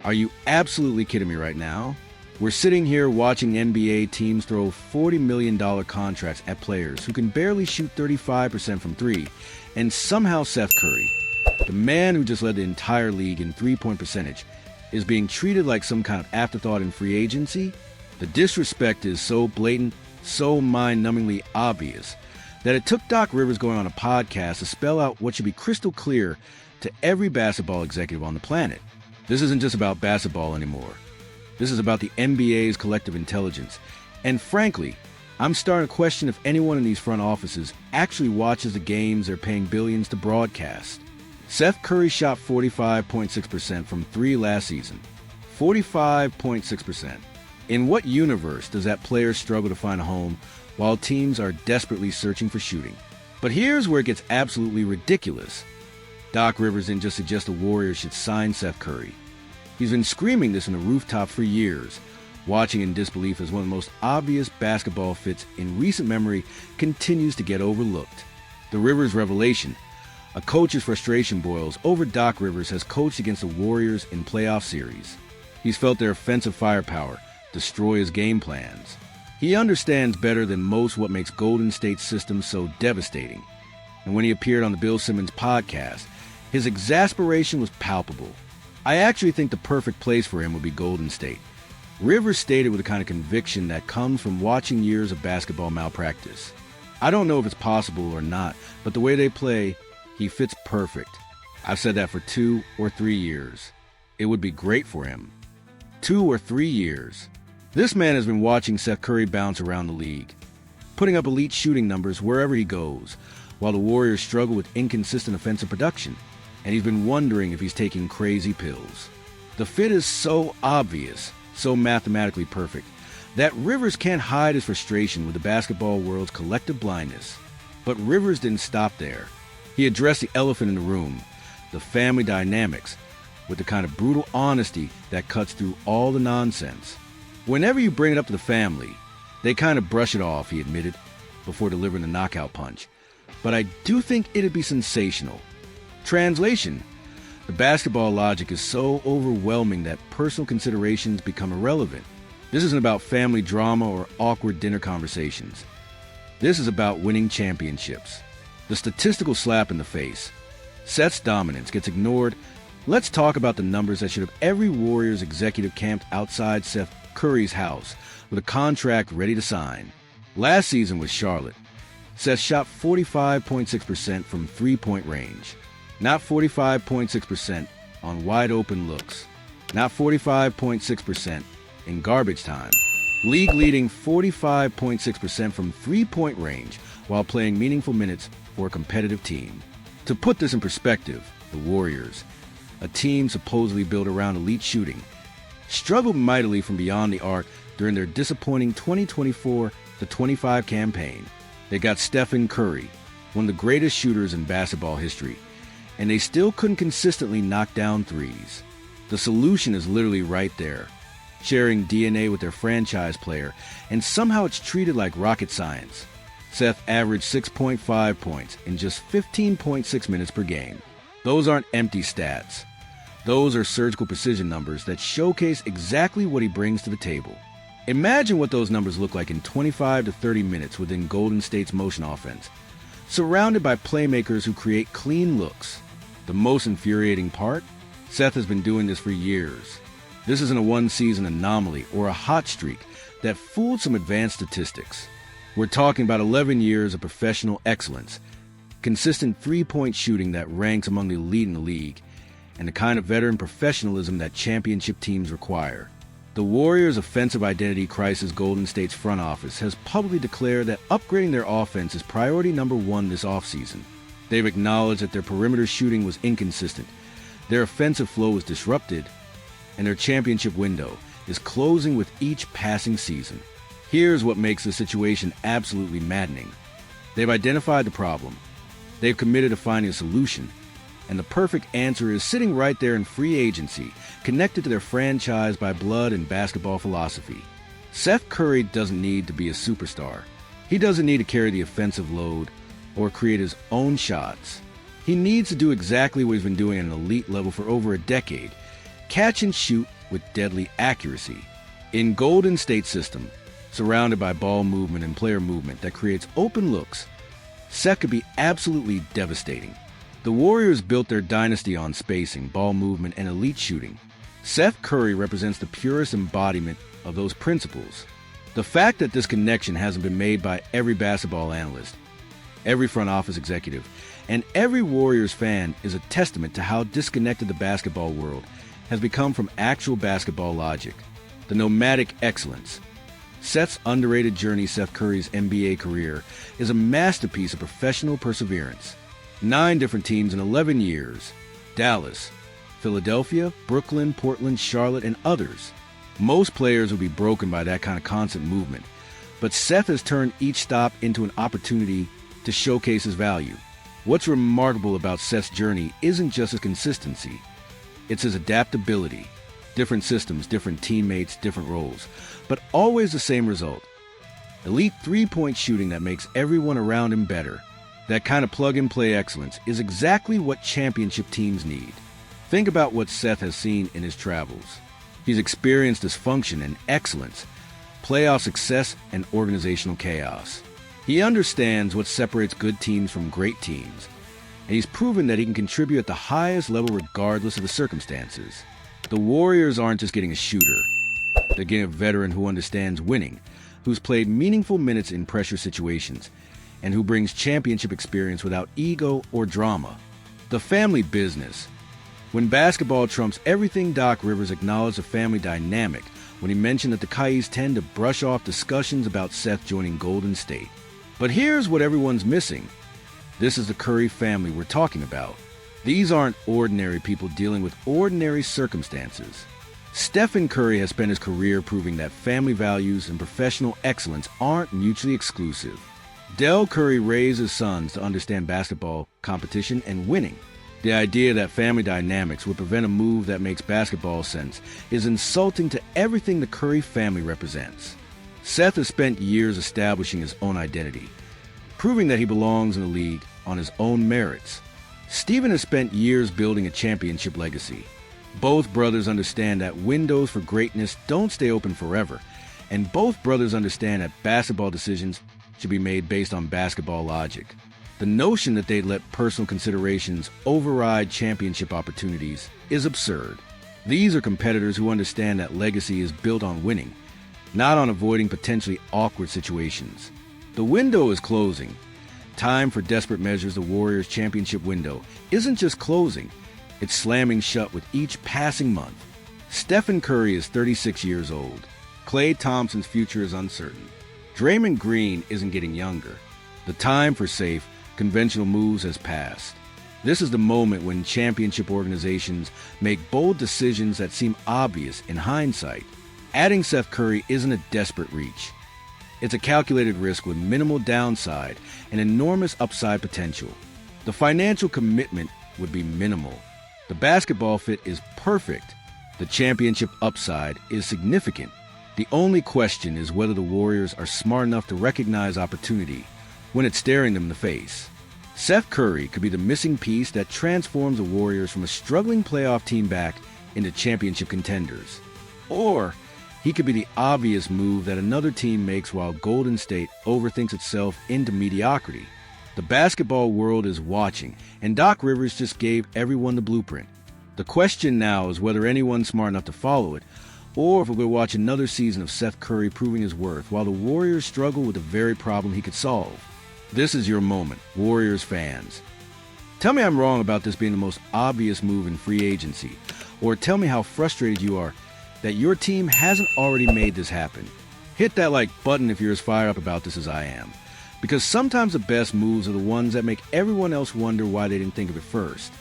Are you absolutely kidding me right now? We're sitting here watching NBA teams throw $40 million contracts at players who can barely shoot 35% from three, and somehow Seth Curry, the man who just led the entire league in three-point percentage, is being treated like some kind of afterthought in free agency? The disrespect is so blatant, so mind-numbingly obvious, that it took Doc Rivers going on a podcast to spell out what should be crystal clear to every basketball executive on the planet. This isn't just about basketball anymore. This is about the NBA's collective intelligence. And frankly, I'm starting to question if anyone in these front offices actually watches the games they're paying billions to broadcast. Seth Curry shot 45.6% from three last season. 45.6%. In what universe does that player struggle to find a home while teams are desperately searching for shooting? But here's where it gets absolutely ridiculous. Doc Rivers didn't just suggest the Warriors should sign Seth Curry. He's been screaming this on the rooftop for years, watching in disbelief as one of the most obvious basketball fits in recent memory continues to get overlooked. The Rivers revelation. A coach's frustration boils over Doc Rivers has coached against the Warriors in playoff series. He's felt their offensive firepower destroy his game plans. He understands better than most what makes Golden State's system so devastating. And when he appeared on the Bill Simmons podcast, his exasperation was palpable. I actually think the perfect place for him would be Golden State. Rivers stated with the kind of conviction that comes from watching years of basketball malpractice. I don't know if it's possible or not, but the way they play, he fits perfect. I've said that for 2 or 3 years. It would be great for him. 2 or 3 years. This man has been watching Seth Curry bounce around the league, putting up elite shooting numbers wherever he goes, while the Warriors struggle with inconsistent offensive production, and he's been wondering if he's taking crazy pills. The fit is so obvious, so mathematically perfect, that Rivers can't hide his frustration with the basketball world's collective blindness. But Rivers didn't stop there. He addressed the elephant in the room, the family dynamics, with the kind of brutal honesty that cuts through all the nonsense. Whenever you bring it up to the family, they kind of brush it off, he admitted, before delivering the knockout punch. But I do think it'd be sensational. Translation: the basketball logic is so overwhelming that personal considerations become irrelevant. This isn't about family drama or awkward dinner conversations. This is about winning championships. The statistical slap in the face. Seth's dominance gets ignored. Let's talk about the numbers that should have every Warriors executive camped outside Seth Curry's house with a contract ready to sign. Last season with Charlotte, Seth shot 45.6% from three-point range. Not 45.6% on wide-open looks. Not 45.6% in garbage time. League-leading 45.6% from three-point range while playing meaningful minutes for a competitive team. To put this in perspective, the Warriors, a team supposedly built around elite shooting, struggled mightily from beyond the arc during their disappointing 2024-25 campaign. They got Stephen Curry, one of the greatest shooters in basketball history, and they still couldn't consistently knock down threes. The solution is literally right there, sharing DNA with their franchise player, and somehow it's treated like rocket science. Seth averaged 6.5 points in just 15.6 minutes per game. Those aren't empty stats. Those are surgical precision numbers that showcase exactly what he brings to the table. Imagine what those numbers look like in 25 to 30 minutes within Golden State's motion offense, surrounded by playmakers who create clean looks. The most infuriating part? Seth has been doing this for years. This isn't a one-season anomaly or a hot streak that fooled some advanced statistics. We're talking about 11 years of professional excellence, consistent three-point shooting that ranks among the elite in the league, and the kind of veteran professionalism that championship teams require. The Warriors' offensive identity crisis Golden State's front office has publicly declared that upgrading their offense is priority number one this offseason. They've acknowledged that their perimeter shooting was inconsistent, their offensive flow was disrupted, and their championship window is closing with each passing season. Here's what makes the situation absolutely maddening. They've identified the problem, they've committed to finding a solution, and the perfect answer is sitting right there in free agency, connected to their franchise by blood and basketball philosophy. Seth Curry doesn't need to be a superstar. He doesn't need to carry the offensive load or create his own shots. He needs to do exactly what he's been doing at an elite level for over a decade, catch and shoot with deadly accuracy. In Golden State's system, surrounded by ball movement and player movement that creates open looks, Seth could be absolutely devastating. The Warriors built their dynasty on spacing, ball movement, and elite shooting. Seth Curry represents the purest embodiment of those principles. The fact that this connection hasn't been made by every basketball analyst, every front office executive, and every Warriors fan is a testament to how disconnected the basketball world has become from actual basketball logic. The nomadic excellence. Seth's underrated journey, Seth Curry's NBA career, is a masterpiece of professional perseverance. 9 different teams in 11 years. Dallas, Philadelphia, Brooklyn, Portland, Charlotte, and others. Most players would be broken by that kind of constant movement, but Seth has turned each stop into an opportunity to showcase his value. What's remarkable about Seth's journey isn't just his consistency, it's his adaptability. Different systems, different teammates, different roles, but always the same result. Elite three-point shooting that makes everyone around him better. That kind of plug-and-play excellence is exactly what championship teams need. Think about what Seth has seen in his travels. He's experienced dysfunction and excellence, playoff success and organizational chaos. He understands what separates good teams from great teams, and he's proven that he can contribute at the highest level regardless of the circumstances. The Warriors aren't just getting a shooter. They're getting a veteran who understands winning, who's played meaningful minutes in pressure situations, and who brings championship experience without ego or drama. The family business. When basketball trumps everything, Doc Rivers acknowledged the family dynamic when he mentioned that the Kayes tend to brush off discussions about Seth joining Golden State. But here's what everyone's missing. This is the Curry family we're talking about. These aren't ordinary people dealing with ordinary circumstances. Stephen Curry has spent his career proving that family values and professional excellence aren't mutually exclusive. Del Curry raised his sons to understand basketball, competition, and winning. The idea that family dynamics would prevent a move that makes basketball sense is insulting to everything the Curry family represents. Seth has spent years establishing his own identity, proving that he belongs in the league on his own merits. Stephen has spent years building a championship legacy. Both brothers understand that windows for greatness don't stay open forever, and both brothers understand that basketball decisions should be made based on basketball logic. The notion that they'd let personal considerations override championship opportunities is absurd. These are competitors who understand that legacy is built on winning, not on avoiding potentially awkward situations. The window is closing. Time for desperate measures. The Warriors' championship window isn't just closing, it's slamming shut with each passing month. Stephen Curry is 36 years old. Klay Thompson's future is uncertain. Draymond Green isn't getting younger. The time for safe, conventional moves has passed. This is the moment when championship organizations make bold decisions that seem obvious in hindsight. Adding Seth Curry isn't a desperate reach. It's a calculated risk with minimal downside and enormous upside potential. The financial commitment would be minimal. The basketball fit is perfect. The championship upside is significant. The only question is whether the Warriors are smart enough to recognize opportunity when it's staring them in the face. Seth Curry could be the missing piece that transforms the Warriors from a struggling playoff team back into championship contenders. Or he could be the obvious move that another team makes while Golden State overthinks itself into mediocrity. The basketball world is watching, and Doc Rivers just gave everyone the blueprint. The question now is whether anyone's smart enough to follow it, or if we're going to watch another season of Seth Curry proving his worth while the Warriors struggle with the very problem he could solve. This is your moment, Warriors fans. Tell me I'm wrong about this being the most obvious move in free agency, or tell me how frustrated you are that your team hasn't already made this happen. Hit that like button if you're as fired up about this as I am, because sometimes the best moves are the ones that make everyone else wonder why they didn't think of it first.